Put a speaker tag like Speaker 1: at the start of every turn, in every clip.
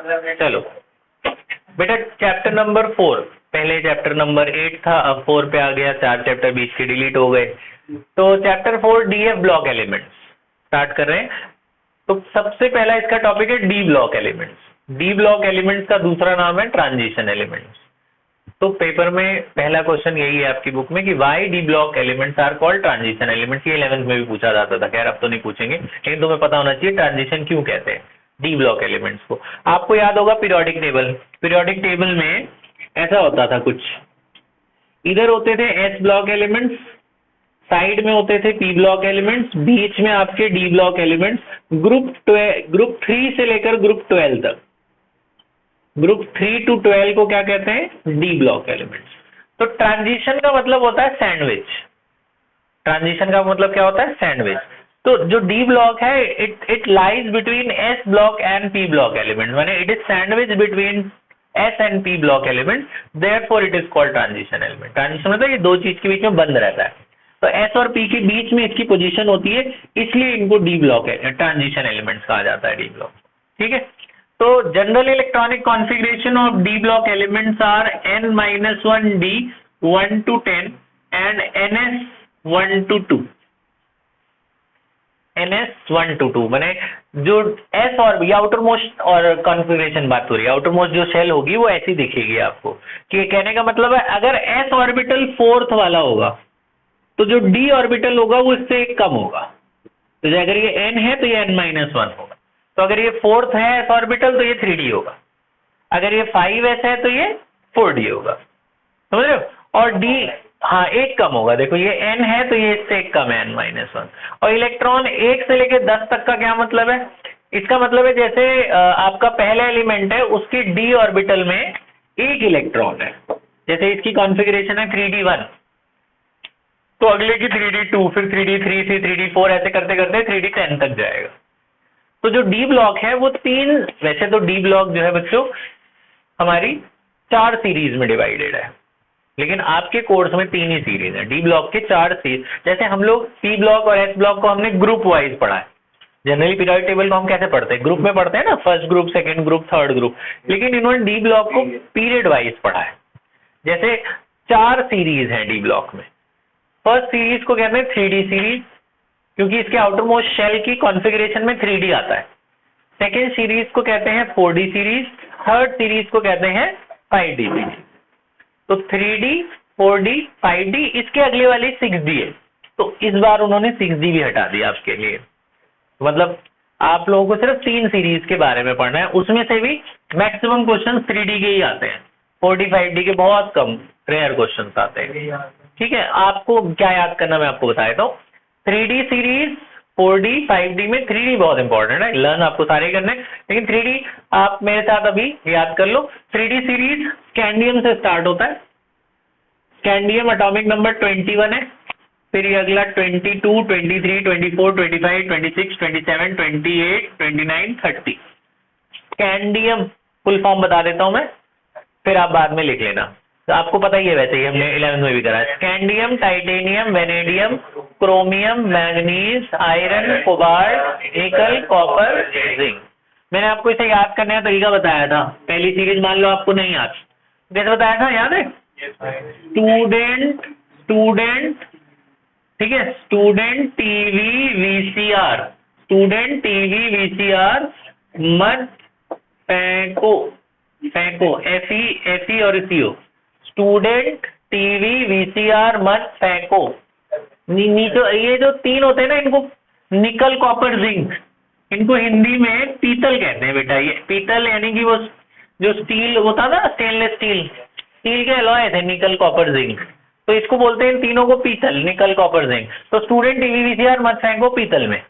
Speaker 1: चलो बेटा, chapter number 4, पहले चैप्टर नंबर 8 था, अब 4 पे आ गया, 4 चैप्टर बीच के डिलीट हो गए। तो chapter 4 DF block elements start कर रहे हैं। तो सबसे पहला इसका टॉपिक है D block elements. D block elements का दूसरा नाम है ट्रांजिशन एलिमेंट्स। तो पेपर में पहला क्वेश्चन यही है आपकी बुक में कि why D block elements are called transition elements. ये 11th में भी पूछा जाता था, खैर अब तो नहीं पूछेंगे, लेकिन तुम्हें पता होना चाहिए ट्रांजिशन क्यों कहते हैं डी ब्लॉक एलिमेंट्स को। आपको याद होगा पीरियोडिक टेबल, पीरियोडिक टेबल में ऐसा होता था कुछ, इधर होते थे एस ब्लॉक एलिमेंट्स, साइड में होते थे पी ब्लॉक एलिमेंट्स, बीच में आपके डी ब्लॉक एलिमेंट्स, ग्रुप 3 से लेकर ग्रुप 12 तक, ग्रुप 3 to 12 को क्या कहते हैं, डी ब्लॉक एलिमेंट्स। तो ट्रांजिशन का मतलब होता है सैंडविच। ट्रांजिशन का मतलब क्या होता है, सैंडविच। तो जो डी ब्लॉक है it lies between S block and P block element, माने it is sandwich between S and P block element, therefore it is called transition element. Transition मतलब ये दो चीज के बीच में बंद रहता है, तो एस और पी के बीच में इसकी पोजीशन होती है, इसलिए इनको डी ब्लॉक है, ट्रांजिशन एलिमेंट्स कहा जाता है, डी ब्लॉक। ठीक है, तो general electronic configuration of D block elements are n-1 d 1 to 10 and ns 1 to 2। ns 1 to 2 माने जो s और b आउटर मोस्ट और कॉन्फ़िगरेशन बात हो रही है, आउटर मोस्ट जो शेल होगी वो ऐसी दिखेगी आपको। कि कहने का मतलब है अगर s ऑर्बिटल 4th वाला होगा तो जो d ऑर्बिटल होगा वो इससे एक कम होगा। तो अगर ये n है तो ये n-1 होगा। तो अगर ये 4th है s ऑर्बिटल तो ये 3d होगा, अगर ये 5s है तो ये 4d होगा, समझ रहे हो। और d हाँ एक कम होगा, देखो ये n है तो ये इससे एक कम है, n-1। और इलेक्ट्रॉन 1 से लेकर 10 तक का क्या मतलब है, इसका मतलब है जैसे आपका पहला एलिमेंट है उसकी d ऑर्बिटल में एक इलेक्ट्रॉन है, जैसे इसकी कॉन्फ़िगरेशन है 3d1 तो अगले की 3d2, फिर 3d3 से 3d4 ऐसे करते करते 3d10 तक जाएगा। तो जो डी ब्लॉक है वो तीन, वैसे तो डी ब्लॉक जो है बच्चों हमारी 4 सीरीज में डिवाइडेड है, लेकिन आपके कोर्स में 3 ही सीरीज है डी ब्लॉक के, 4 सीरीज। जैसे हम लोग पी ब्लॉक और एस ब्लॉक को हमने ग्रुप वाइज पढ़ा है। जनरली पीरियोडिक टेबल को हम कैसे पढ़ते हैं, ग्रुप में पढ़ते हैं ना, first group, second group, third group, लेकिन इन्होंने डी ब्लॉक को पीरियड वाइज पढ़ा है। जैसे 4 सीरीज है डी ब्लॉक में। फर्स्ट सीरीज को कहते हैं 3D सीरीज, क्योंकि इसके आउटर मोस्ट शेल की कॉन्फ़िगरेशन में 3D आता है। सेकेंड सीरीज को कहते हैं 4D सीरीज, थर्ड सीरीज को कहते हैं 5D सीरीज। तो 3D, 4D, 5D, इसके अगले वाली 6D है, तो इस बार उन्होंने 6D भी हटा दिया आपके लिए। मतलब आप लोगों को सिर्फ 3 सीरीज के बारे में पढ़ना है, उसमें से भी मैक्सिमम क्वेश्चन 3D के ही आते हैं, 4D 5D के बहुत कम रेयर क्वेश्चन आते हैं। ठीक है, आपको क्या याद करना मैं आपको बताया था। 3D सीरीज, 4D, 5D में 3D बहुत इंपॉर्टेंट है, लर्न आपको सारे करने, लेकिन 3D आप मेरे साथ अभी याद कर लो। 3D सीरीज स्कैंडियम से स्टार्ट होता है, स्कैंडियम एटॉमिक नंबर 21 है, फिर ये अगला 22, 23, 24, 25, 26, 27, 28, 29, 30। स्कैंडियम फुल फॉर्म बता देता हूं मैं, फिर आप बाद में लिख लेना, तो आपको पता ही है, वैसे ही हमने 11th में भी करा है। Scandium, titanium, vanadium, chromium, manganese, iron, cobalt, निकल, कॉपर, जिंक। मैंने आपको इसे याद करने का तरीका बताया था, पहली सीरीज मान लो आपको नहीं याद, कैसे बताया था, याद है? स्टूडेंट, ठीक है, student TV VCR, student TV VCR मत फेंको, एफई और सीओ, स्टूडेंट टीवी वीसीआर मत फेंको। नीचे ये जो 3 होते हैं ना, इनको निकल, कॉपर, जिंक, इनको हिंदी में पीतल कहते हैं बेटा। ये पीतल यानी कि वो जो स्टील होता था, स्टेनलेस स्टील, स्टील के अलॉय थे निकल, कॉपर, जिंक, तो इसको बोलते हैं इन तीनों को पीतल, निकल, कॉपर, जिंक। तो स्टूडेंट टीवी वीसीआर मत फेंको पीतल में,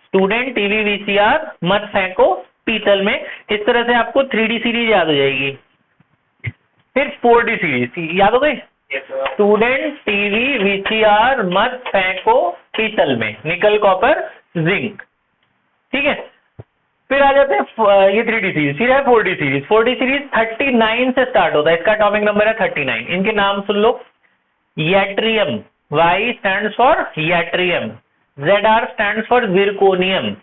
Speaker 1: स्टूडेंट टीवी वीसीआर मत फेंको पीतल में। इस तरह से आपको 3D सीरीज याद हो जाएगी। फिर 4D सीरीज याद हो गई, स्टूडेंट टीवी वीसीआर मत फेंको पीतल में, निकल, कॉपर, जिंक। ठीक है, फिर आ जाते हैं ये 3D सीरीज, फिर है 4D सीरीज। 4D सीरीज 39 से स्टार्ट होता है, इसका एटॉमिक नंबर है 39। इनके नाम सुन लो, yttrium, Y stands for yttrium, ZR stands for zirconium,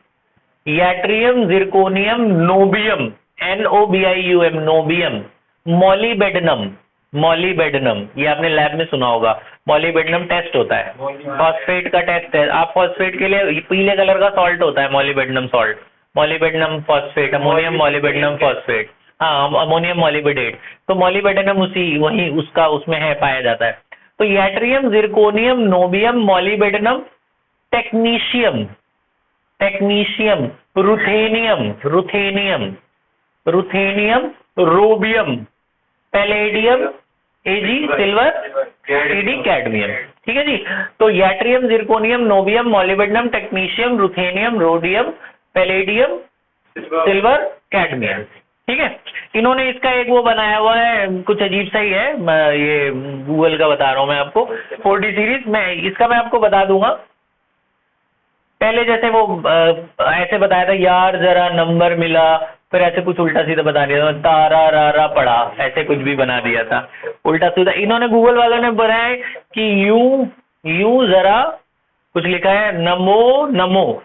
Speaker 1: yttrium, zirconium, niobium, NOBIUM, niobium, molybdenum, molybdenum ये आपने लैब में सुना होगा, मॉलिबेडनम टेस्ट होता है, फॉस्फेट का टेस्ट है। आप फॉस्फेट के लिए पीले कलर का सॉल्ट होता है molybdenum salt, molybdenum phosphate, ammonium molybdenum phosphate, हाँ अमोनियम मॉलिबेडेट, तो मॉलिबेडनम उसी वही उसका उसमें है पाया जाता है। तो yttrium, zirconium, niobium, molybdenum, technetium, technetium, ruthenium, ruthenium, ruthenium, rhodium, palladium, AG, silver, CD, cadmium. ठीक है जी। तो yttrium, zirconium, niobium, molybdenum, technetium, ruthenium, rhodium, palladium, silver, cadmium. ठीक है। इन्होंने इसका एक वो बनाया हुआ है, कुछ अजीब सा ही है, ये गूगल का बता रहा हूं मैं आपको, 4D सीरीज में इसका मैं आपको बता दूंगा। पहले जैसे वो ऐसे बताया था, यार जरा नंबर मिला, फिर ऐसे कुछ उल्टा सीधा बता दिया था, तारा रारा पड़ा, ऐसे कुछ भी बना दिया था उल्टा सीधा। इन्होंने गूगल वालों ने बनाया कि यू जरा कुछ लिखा है, नमो नमो,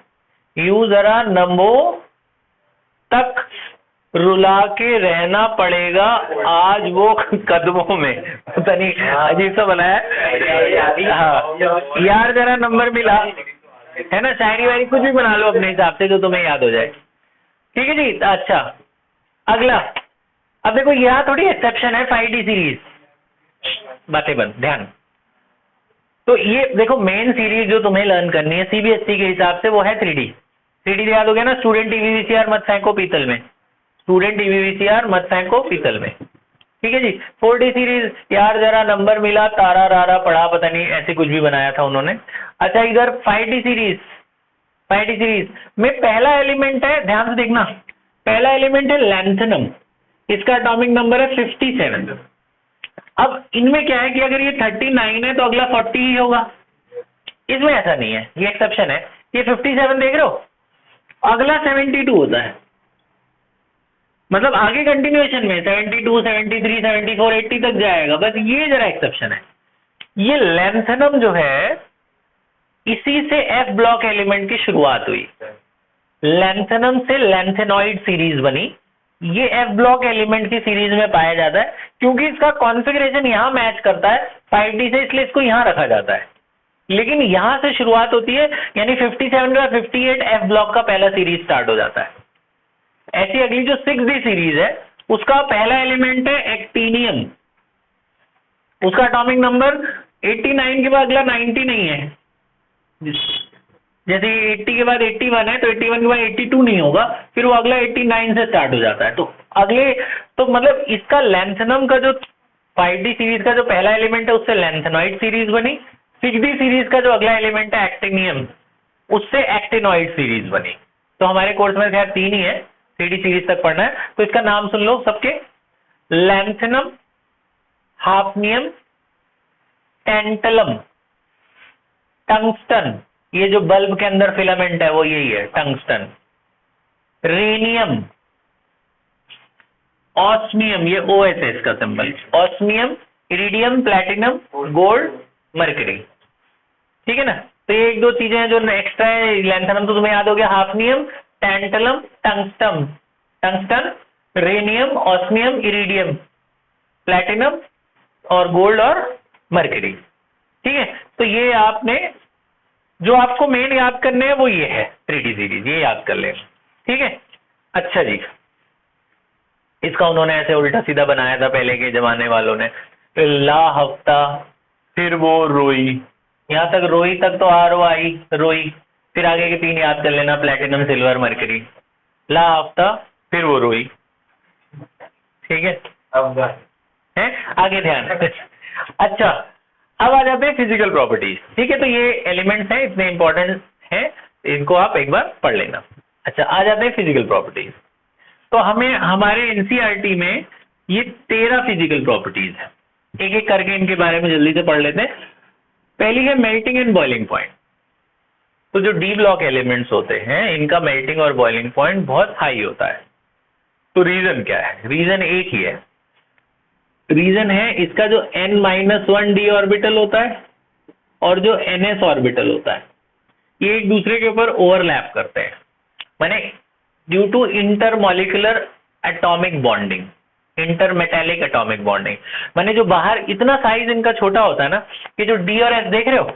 Speaker 1: यू जरा नमो तक रुला के रहना पड़ेगा आज वो कदमों में, पता नहीं अजीब सा बनाया है। हाँ, यार जरा नंबर मिला, है ना, शायरी वायरी कुछ भी बना लो अपने हिसाब से जो तुम्हें याद हो जाए। ठीक है जी। अच्छा, अगला, अब देखो यहाँ थोड़ी एक्सेप्शन है 5D सीरीज, बातें बंद, ध्यान। तो ये देखो मेन सीरीज जो तुम्हें लर्न करनी है CBSE के हिसाब से वो है 3D। 3D याद हो गया ना, स्टूडेंट टीवी VCR मत फेंको पीतल में, स्टूडेंट टीवी VCR मत फेंको पीतल में। ठीक है जी। 4D सीरीज, यार जरा नंबर मिला, तारा रारा पड़ा, पता नहीं ऐसे कुछ भी बनाया था उन्होंने। अच्छा, इधर 5D सीरीज, 5D सीरीज में पहला एलिमेंट है, ध्यान से देखना, पहला एलिमेंट है लैंथनम, इसका एटॉमिक नंबर है 57। अब इनमें क्या है कि अगर ये 39 है तो अगला 40 ही होगा, इसमें ऐसा नहीं है, ये एक्सेप्शन है। ये 57 देख रहे हो, अगला 72 होता है, मतलब आगे कंटिन्यूएशन में 72, 73, 74, 80 तक जाएगा, बस ये जरा एक्सेप्शन है। ये लैंथनम जो है, इसी से F ब्लॉक एलिमेंट की शुरुआत हुई, लैंथनम से लैंथेनॉइड सीरीज बनी, ये F ब्लॉक एलिमेंट की सीरीज में पाया जाता है, क्योंकि इसका कॉन्फ़िगरेशन यहां मैच करता है 5D से, इसलिए इसको यहां रखा जाता है। लेकिन यहां से शुरुआत होती है, यानी 57 का 58 F ब्लॉक का पहला सीरीज स्टार्ट हो जाता है। ऐसी अगली जो 6D सीरीज है, उसका पहला एलिमेंट है एक्टीनियम, उसका एटॉमिक नंबर 89 के बाद अगला 90 नहीं है, जैसे 80 के बाद 81 है तो 81 के बाद 82 नहीं होगा, फिर वो अगला 89 से स्टार्ट हो जाता है। तो अगले, तो मतलब इसका लैंथनम का जो 5D सीरीज का जो पहला एलिमेंट है उससे लैंथेनॉइड सीरीज बनी, 6D सीरीज का जो अगला एलिमेंट है एक्टिनियम, उससे एक्टिनॉइड सीरीज बनी। तो हमारे कोर्स में खैर 3 ही है, 3D सीरीज तक पढ़ना है, तो इसका नाम सुन लो सबके, लैंथनम, हाफनियम, टेंटलम, टंगस्टन, ये जो बल्ब के अंदर फिलामेंट है वो यही है टंगस्टन, रेनियम, ऑस्मियम, ये OS है इसका symbol, osmium, iridium, platinum, gold, mercury. ठीक है ना। तो ये 1-2 चीजें हैं जो एक्स्ट्रा है। लैंथनम तो तुम्हें याद हो गया, hafnium, tantalum, tungsten, tungsten, rhenium, osmium, iridium, platinum और गोल्ड और मरकरी। ठीक है। तो ये आपने जो आपको मेन याद करने हैं वो ये है 3D सीरीज, ये याद कर ले। ठीक है। अच्छा जी, इसका उन्होंने ऐसे उल्टा सीधा बनाया था पहले के जमाने वालों ने, ला हफ्ता, फिर वो रोई, यहां तक रोई तक तो ROI रोई, फिर आगे के 3 याद कर लेना, प्लैटिनम, सिल्वर, मरकरी, ला हफ्ता, फिर वो रोई। ठीक है। अब है आगे ध्यान। अच्छा, अब आ जाते हैं फिजिकल प्रॉपर्टीज। ठीक है। तो ये एलिमेंट्स हैं, इतने इंपॉर्टेंट हैं, इनको आप एक बार पढ़ लेना। अच्छा, आ जाते हैं फिजिकल प्रॉपर्टीज। तो हमें हमारे NCERT में ये 13 फिजिकल प्रॉपर्टीज है, एक एक करके इनके बारे में जल्दी से पढ़ लेते हैं। पहली है मेल्टिंग एंड बॉइलिंग पॉइंट। तो जो D ब्लॉक एलिमेंट्स होते हैं, इनका मेल्टिंग और बॉइलिंग पॉइंट बहुत हाई होता है। तो रीजन क्या है? रीजन एक ही है, रीजन है इसका जो N-1D ऑर्बिटल होता है और जो NS ऑर्बिटल होता है, ये एक दूसरे के ऊपर ओवरलैप करते हैं, माने due to intermolecular atomic bonding, intermetallic atomic bonding, माने जो बाहर इतना साइज इनका छोटा होता है ना कि जो डी और एस देख रहे हो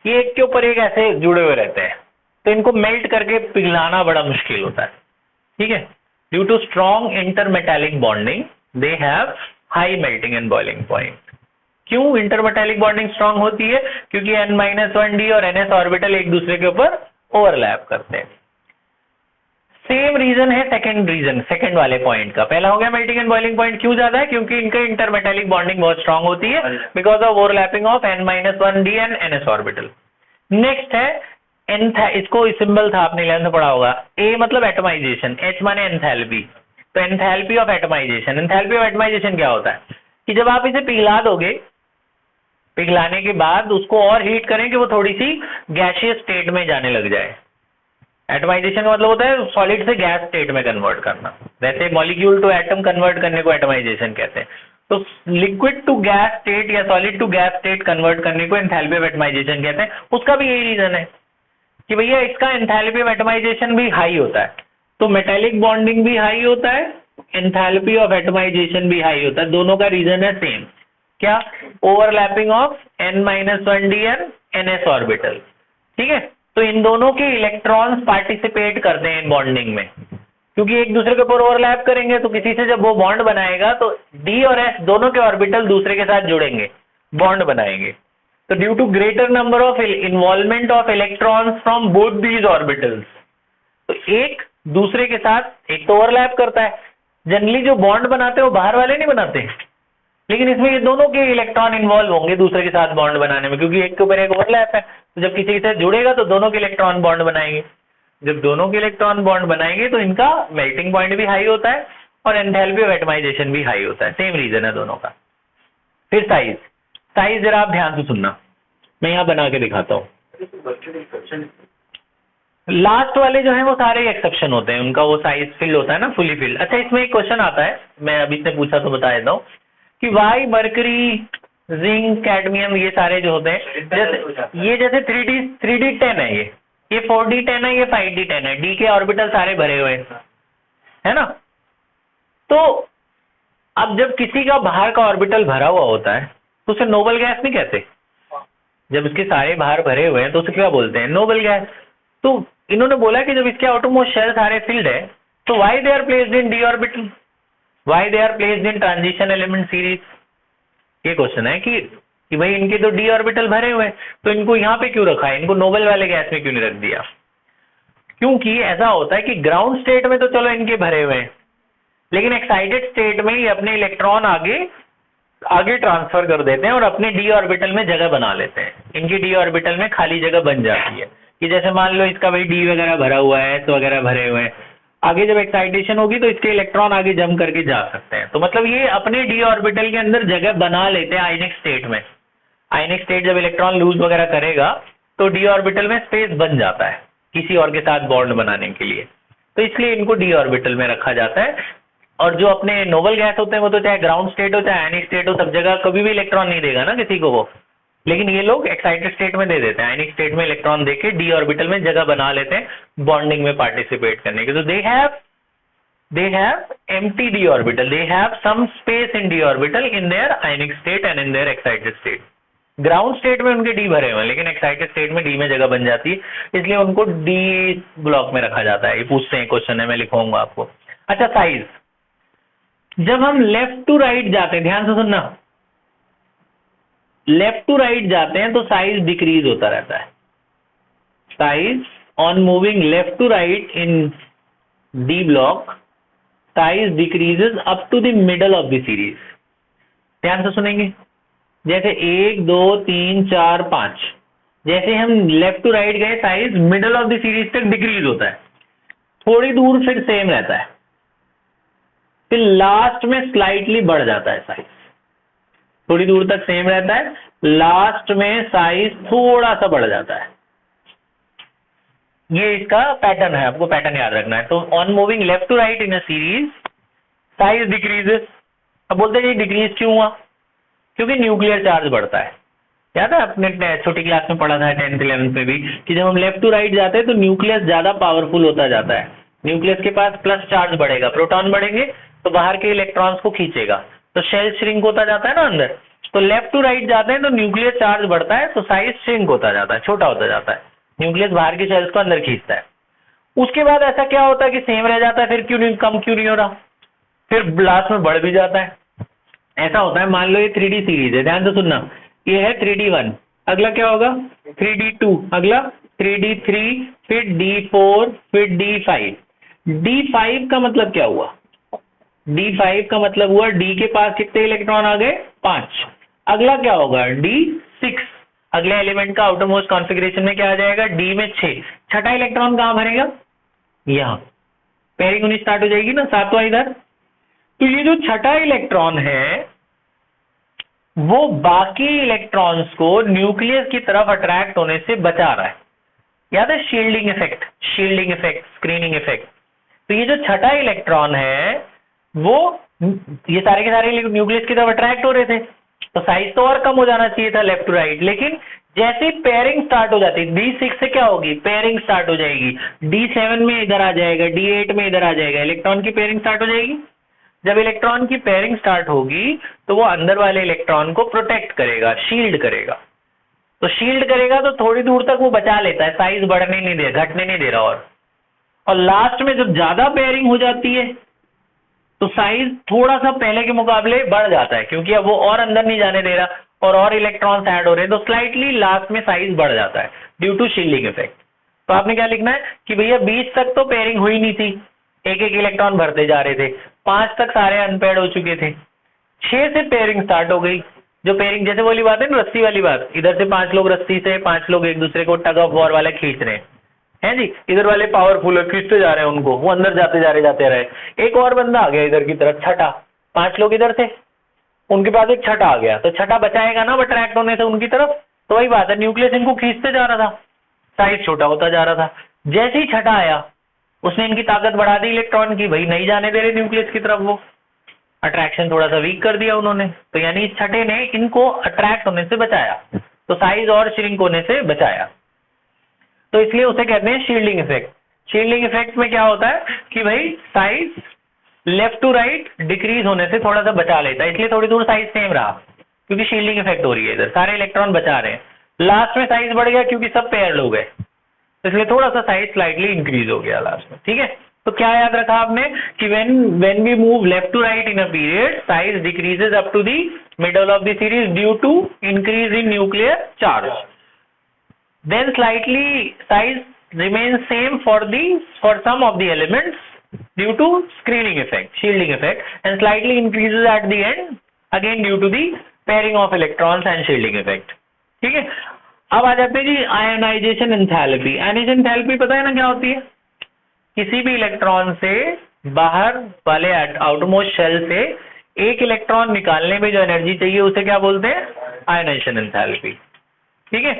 Speaker 1: ये एक के ऊपर एक ऐसे जुड़े हुए रहते हैं, तो इनको मेल्ट करके पिघलाना बड़ा मुश्किल होता है, ठीक है। Due to strong intermetallic bonding they have high melting and boiling point. क्यों इंटरमेटैलिक बॉन्डिंग स्ट्रांग होती है? क्योंकि n-1d और ns ऑर्बिटल एक दूसरे के ऊपर ओवरलैप करते हैं। सेम रीजन है सेकंड वाले पॉइंट का। पहला हो गया मेल्टिंग एंड बॉइलिंग पॉइंट क्यों ज्यादा है? क्योंकि इनका इंटरमेटैलिक बॉन्डिंग बहुत स्ट्रांग होती है because of overlapping of n-1d and ns orbital. Next है इसको सिंबल था आपने 11th में पढ़ा होगा, A मतलब एटमाइजेशन, H माने एंथैल्पी। तो enthalpy of atomization, enthalpy of atomization क्या होता है कि जब आप इसे पिघला दोगे, पिघलाने के बाद उसको और हीट करें कि वो थोड़ी सी गैसियस स्टेट में जाने लग जाए। एटमाइजेशन का मतलब होता है सॉलिड से गैस स्टेट में कन्वर्ट करना, वैसे मॉलिक्यूल टू एटम कन्वर्ट करने को एटमाइजेशन कहते हैं। तो लिक्विड टू गैस स्टेट या solid to gas state convert करने को एंथैल्पी ऑफ एटमाइजेशन कहते हैं। उसका भी यही रीजन है कि भैया इसका एंथैल्पी ऑफ एटमाइजेशन भी हाई होता है, तो मेटेलिक बॉन्डिंग भी हाई होता है, एंथैल्पी ऑफ एटमाइजेशन भी हाई होता है। दोनों का रीजन है सेम, क्या? Overlapping of n-1d and ns orbital, ठीक है। तो इन दोनों के इलेक्ट्रॉन्स पार्टिसिपेट करते हैं इन बॉन्डिंग में, क्योंकि एक दूसरे के ऊपर ओवरलैप करेंगे तो किसी से जब वो बॉन्ड बनाएगा तो d और s दोनों के ऑर्बिटल दूसरे के साथ जुड़ेंगे, बॉन्ड बनाएंगे। तो due to greater number of involvement of electrons from both these orbitals, तो एक दूसरे के साथ एक तो ओवरलैप करता है। जनरली जो बॉन्ड बनाते हैं वो बाहर वाले नहीं बनाते, लेकिन इसमें ये दोनों के इलेक्ट्रॉन इन्वॉल्व होंगे दूसरे के साथ बॉन्ड बनाने में, क्योंकि एक के ऊपर एक ओवरलैप है। तो जब किसी के साथ जुड़ेगा तो दोनों के इलेक्ट्रॉन बॉन्ड बनाएंगे, जब दोनों के इलेक्ट्रॉन बॉन्ड बनाएंगे तो इनका मेल्टिंग पॉइंट भी हाई होता है और एंथैल्पी ऑफ एटमाइजेशन भी हाई होता है। सेम रीजन है दोनों का। फिर साइज, साइज जरा आप ध्यान से सुनना, मैं यहाँ बना के दिखाता हूँ। लास्ट वाले जो है वो सारे एक्सेप्शन होते हैं, उनका वो साइज फिल होता है ना, फुली फिल। अच्छा, इसमें एक क्वेश्चन आता है, मैं अभी से पूछा तो बता देता हूँ कि वाई मरकरी, जिंक, कैडमियम, ये सारे जो होते हैं, जैसे ये जैसे 3D10 है, ये 4D10 है, ये 5D10 है, डी के ऑर्बिटल सारे भरे हुए है ना। तो अब जब किसी का बाहर का ऑर्बिटल भरा हुआ होता है तो उसे नोबल गैस नहीं कहते। जब इसके सारे बाहर भरे हुए हैं तो उसे क्या बोलते हैं? Noble gas. तो इन्होंने बोला कि जब इसके आउटरमोस्ट शेल सारे फिल्ड है तो why they are placed in D orbital, why they are placed in transition element series. ये क्वेश्चन है कि भाई इनके तो डी ऑर्बिटल भरे हुए हैं तो इनको यहाँ पे क्यों रखा है, इनको नोबल वाले गैस में क्यों नहीं रख दिया? क्योंकि ऐसा होता है कि ग्राउंड स्टेट में तो चलो इनके भरे हुए हैं, लेकिन एक्साइटेड स्टेट में ये अपने इलेक्ट्रॉन आगे ट्रांसफर कर देते हैं और अपने डी ऑर्बिटल में जगह बना लेते हैं। इनकी डी ऑर्बिटल में खाली जगह बन जाती है कि जैसे मान लो इसका भाई डी वगैरह भरा हुआ है, एस वगैरह भरे हुए हैं, आगे जब एक्साइटेशन होगी तो इसके इलेक्ट्रॉन आगे जंप करके जा सकते हैं। तो मतलब ये अपने डी ऑर्बिटल के अंदर जगह बना लेते हैं आयनिक स्टेट में। आयनिक स्टेट जब इलेक्ट्रॉन लूज वगैरह करेगा तो डी ऑर्बिटल में स्पेस बन जाता है किसी और के साथ बॉन्ड बनाने के लिए, तो इसलिए इनको डी ऑर्बिटल में रखा जाता है। और जो अपने नोबल गैस होते हैं वो तो चाहे ग्राउंड स्टेट हो चाहे आयनिक स्टेट हो, सब जगह कभी भी इलेक्ट्रॉन नहीं देगा ना किसी को वो, लेकिन ये लोग एक्साइटेड स्टेट में दे देते हैं, आयनिक स्टेट में इलेक्ट्रॉन देके डी ऑर्बिटल में जगह बना लेते हैं बॉन्डिंग में पार्टिसिपेट करने के। तो they have empty D orbital, they have some space in D orbital in their ionic state and in their excited state. Ground state में उनके डी भरे हुए हैं लेकिन एक्साइटेड स्टेट में डी में जगह बन जाती है, इसलिए उनको डी ब्लॉक में रखा जाता है। ये पूछते हैं, क्वेश्चन है, मैं लिखूंगा आपको। अच्छा, साइज, जब हम लेफ्ट टू राइट जाते हैं, ध्यान से सुनना, लेफ्ट टू राइट जाते हैं तो साइज डिक्रीज होता रहता है। Size on moving left to right in D block, size decreases up to the middle of the series. ध्यान से सुनेंगे, जैसे 1 2 3 4 5, जैसे हम लेफ्ट टू राइट गए size middle of the series तक डिक्रीज होता है, थोड़ी दूर फिर सेम रहता है, फिर लास्ट में स्लाइटली बढ़ जाता है साइज। थोड़ी दूर तक सेम रहता है, लास्ट में साइज थोड़ा सा बढ़ जाता है। ये इसका पैटर्न है, आपको पैटर्न याद रखना है। तो on moving left to right in a series size decreases. अब बोलते हैं डिक्रीज क्यों हुआ? क्योंकि न्यूक्लियर चार्ज बढ़ता है। याद है अपने छोटी क्लास में पढ़ा था 10th 11th में भी कि जब हम लेफ्ट टू राइट जाते हैं तो न्यूक्लियस ज्यादा पावरफुल होता जाता है, न्यूक्लियस के पास प्लस चार्ज बढ़ेगा, प्रोटॉन बढ़ेंगे तो बाहर के इलेक्ट्रॉन्स को खींचेगा, तो शेल श्रिंक होता जाता है ना अंदर। तो लेफ्ट टू राइट जाते हैं तो न्यूक्लियस चार्ज बढ़ता है, तो साइज श्रिंक होता जाता है, छोटा होता जाता है, न्यूक्लियस बाहर के शेल्स को अंदर खींचता है। उसके बाद ऐसा क्या होता है कि सेम रह जाता है, फिर क्यों नहीं, कम क्यों नहीं हो रहा, फिर लास्ट में बढ़ भी जाता है। ऐसा होता है, मान लो ये 3D सीरीज है, ध्यान से सुनना, ये है 3D1, अगला क्या होगा 3D2, अगला 3D3, फिर D4, फिर D5। D5 का मतलब क्या हुआ, D5 का मतलब हुआ D के पास कितने इलेक्ट्रॉन आ गए, 5। अगला क्या होगा D6, अगले एलिमेंट का आउटर मोस्ट कॉन्फ़िगरेशन में क्या आ जाएगा, D में 6, छठा इलेक्ट्रॉन कहां भरेगा, यहां, पेयरिंग होनी स्टार्ट हो जाएगी ना, सातवां इधर। तो ये जो छठा इलेक्ट्रॉन है वो बाकी इलेक्ट्रॉन्स को न्यूक्लियस की तरफ अट्रैक्ट होने से बचा रहा है। याद है shielding effect, shielding effect, screening effect. तो ये जो छठा इलेक्ट्रॉन है वो, ये सारे के सारे न्यूक्लियस की तरफ अट्रैक्ट हो रहे थे, तो साइज तो और कम हो जाना चाहिए था लेफ्ट टू राइट, लेकिन जैसे पेयरिंग स्टार्ट हो जाती है D6 से क्या होगी, पेयरिंग स्टार्ट हो जाएगी, D7 में इधर आ जाएगा, D8 में इधर आ जाएगा, इलेक्ट्रॉन की पेयरिंग स्टार्ट हो जाएगी। जब इलेक्ट्रॉन की पेयरिंग स्टार्ट होगी तो वो अंदर वाले इलेक्ट्रॉन को प्रोटेक्ट करेगा, शील्ड करेगा। तो शील्ड करेगा तो थोड़ी दूर तक वो बचा लेता है, साइज बढ़ने नहीं दे, घटने नहीं दे रहा। और लास्ट में जब ज्यादा पेयरिंग हो जाती है तो साइज थोड़ा सा पहले के मुकाबले बढ़ जाता है, क्योंकि अब वो और अंदर नहीं जाने दे रहा और इलेक्ट्रॉन्स ऐड हो रहे हैं, तो स्लाइटली लास्ट में साइज बढ़ जाता है ड्यू टू शील्डिंग इफेक्ट। तो आपने क्या लिखना है कि भैया 20 तक तो पेयरिंग हुई नहीं थी, एक एक इलेक्ट्रॉन भरते जा रहे थे, 5 तक सारे अनपेयर्ड हो चुके थे, 6 से पेयरिंग स्टार्ट हो गई। जो पेयरिंग जैसे वाली बात है ना, रस्सी वाली बात, इधर से 5 लोग रस्सी से, 5 लोग एक दूसरे को टग ऑफ वॉर वाले खींच रहे हैं जी, इधर वाले पावरफुल है, खींचते जा रहे हैं उनको, वो अंदर जाते रहे। एक और बंदा आ गया इधर की तरफ, छठा, 5 लोग इधर थे, उनके पास एक छठा आ गया, तो छठा बचाएगा ना अट्रैक्ट होने से उनकी तरफ। तो वही बात है, न्यूक्लियस इनको खींचते जा रहा था, साइज छोटा होता जा रहा था। जैसे ही छठा आया उसने इनकी ताकत बढ़ा दी इलेक्ट्रॉन की, भाई नहीं जाने दे रहे न्यूक्लियस की तरफ, वो अट्रैक्शन थोड़ा सा वीक कर दिया उन्होंने, तो यानी इस छठे ने इनको अट्रैक्ट होने से बचाया, तो साइज और श्रिंक होने से बचाया। तो इसलिए उसे कहते हैं शील्डिंग इफेक्ट। शील्डिंग इफेक्ट में क्या होता है कि भाई size left to right decrease होने से थोड़ा सा बचा लेता है, इसलिए थोड़ी दूर साइज सेम रहा, क्योंकि शील्डिंग इफेक्ट हो रही है, इधर सारे इलेक्ट्रॉन बचा रहे हैं। लास्ट में साइज बढ़ गया क्योंकि सब पेयर हो गए, इसलिए थोड़ा सा साइज स्लाइटली इंक्रीज हो गया लास्ट में। ठीक है, तो क्या याद रखा आपने कि when we move left to right in a period, size decreases up to the middle of the series due to increase in nuclear charge, then slightly size remains same for some of the elements due to screening effect, shielding effect, and slightly increases at the end again due to the pairing of electrons and shielding effect। ठीक है, अब आ जाते हैं जी ionization enthalpy. Ionization enthalpy पता है ना क्या होती है, किसी भी इलेक्ट्रॉन से बाहर वाले आउटरमोस्ट शेल से एक इलेक्ट्रॉन निकालने में जो एनर्जी चाहिए उसे क्या बोलते हैं, आयनाइजेशन एंथैल्पी। ठीक है,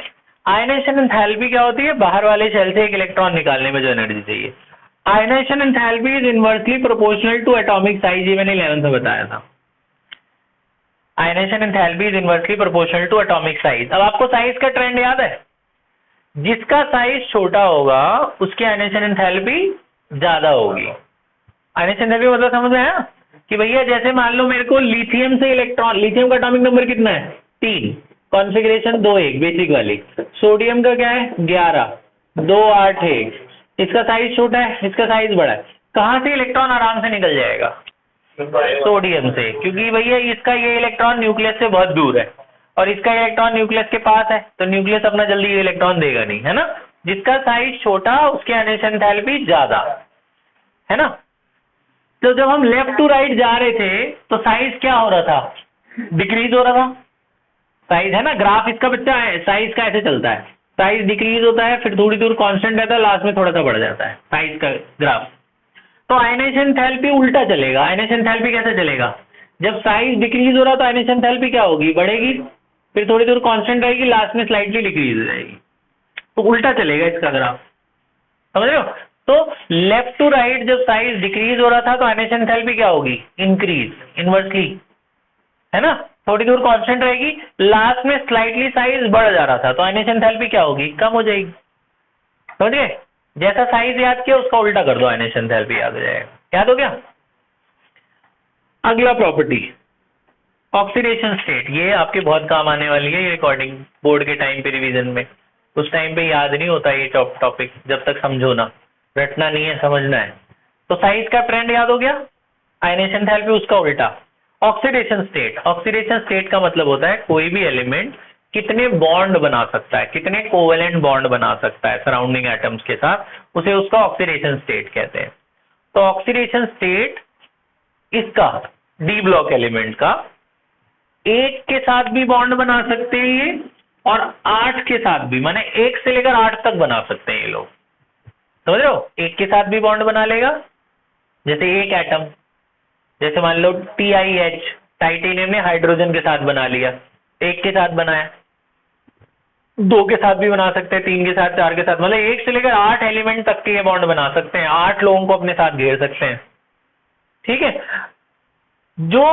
Speaker 1: आयनाइजेशन एंथैल्पी क्या होती है, बाहर वाले शेल से एक इलेक्ट्रॉन निकालने में जो एनर्जी चाहिए। Ionization enthalpy is inversely proportional to atomic size, ये मैंने 11th में बताया था। Ionization enthalpy is inversely proportional to atomic size. अब आपको साइज का ट्रेंड याद है, जिसका साइज छोटा होगा उसकी आयनाइजेशन एंथैल्पी ज्यादा होगी। आयनाइजेशन एंथैल्पी मतलब समझ में आया कि भैया जैसे मान लो मेरे को लिथियम से इलेक्ट्रॉन, लिथियम का एटॉमिक नंबर कितना है 3, कॉन्फ़िगरेशन 2-1 बेसिक वाली। सोडियम का क्या है 11, 2-8-1, इसका साइज छोटा है, इसका साइज बड़ा है, कहां से इलेक्ट्रॉन आराम से निकल जाएगा, सोडियम से, क्योंकि भैया इसका ये इलेक्ट्रॉन न्यूक्लियस से बहुत दूर है और इसका इलेक्ट्रॉन न्यूक्लियस के पास है, तो न्यूक्लियस अपना जल्दी ये इलेक्ट्रॉन देगा नहीं, है ना। जिसका साइज छोटा उसकी आयनाइजेशन एंथैल्पी ज्यादा, है ना। तो जब हम लेफ्ट टू राइट जा रहे थे तो साइज क्या हो रहा था, डिक्रीज हो रहा था। साइज है ना, ग्राफ इसका बच्चा है, साइज का ऐसे चलता है, साइज डिक्रीज होता है, फिर थोड़ी दूर कांस्टेंट रहता है, लास्ट में थोड़ा सा बढ़ जाता है साइज का ग्राफ। तो आयनाइजेशन एंथैल्पी उल्टा चलेगा। आयनाइजेशन एंथैल्पी कैसे चलेगा, जब साइज डिक्रीज हो रहा तो आयनाइजेशन एंथैल्पी क्या होगी, बढ़ेगी, फिर थोड़ी दूर कांस्टेंट रहेगी, लास्ट में स्लाइटली डिक्रीज हो जाएगी। तो उल्टा चलेगा इसका ग्राफ, समझ रहे हो। तो लेफ्ट टू राइट जब साइज डिक्रीज हो रहा था तो आयनाइजेशन एंथैल्पी क्या होगी, इंक्रीज, इनवर्सली, है ना, थोड़ी दूर कांस्टेंट रहेगी, लास्ट में स्लाइटली साइज बढ़ जा रहा था तो आयनाइजेशन एंथैल्पी क्या होगी, कम हो जाएगी, समझ गए। जैसा साइज याद किया उसका उल्टा कर दो, आयनेशन एंथैल्पी याद हो जाएगा। याद हो गया? अगला प्रॉपर्टी ऑक्सीडेशन स्टेट, ये आपके बहुत काम आने वाली है ये रिकॉर्डिंग बोर्ड के टाइम पे रिवीजन में। उस टाइम पे याद नहीं होता ये टॉपिक, जब तक समझो ना, रटना नहीं है, समझना है। तो साइज का ट्रेंड याद हो गया, आयनेशन एंथैल्पी उसका उल्टा। ऑक्सीडेशन स्टेट, ऑक्सीडेशन स्टेट का मतलब होता है कोई भी एलिमेंट कितने बॉन्ड बना सकता है, कितने कोवेलेंट बॉन्ड बना सकता है सराउंडिंग एटम्स के साथ, उसे उसका ऑक्सीडेशन स्टेट कहते हैं। तो ऑक्सीडेशन स्टेट इसका डी ब्लॉक एलिमेंट का 1 के साथ भी बॉन्ड बना सकते हैं ये, और 8 के साथ भी, माने 1 से लेकर 8 तक बना सकते हैं ये लोग। समझ रहे हो? 1 के साथ भी बॉन्ड बना लेगा, जैसे एक एटम, जैसे मान लो TiH, टाइटेनियम ने हाइड्रोजन के साथ बना लिया, 1 के साथ बनाया, 2 के साथ भी बना सकते हैं, 3 के साथ, 4 के साथ, मतलब 1 से लेकर 8 एलिमेंट तक के ये बॉन्ड बना सकते हैं, 8 लोगों को अपने साथ घेर सकते हैं। ठीक है? जो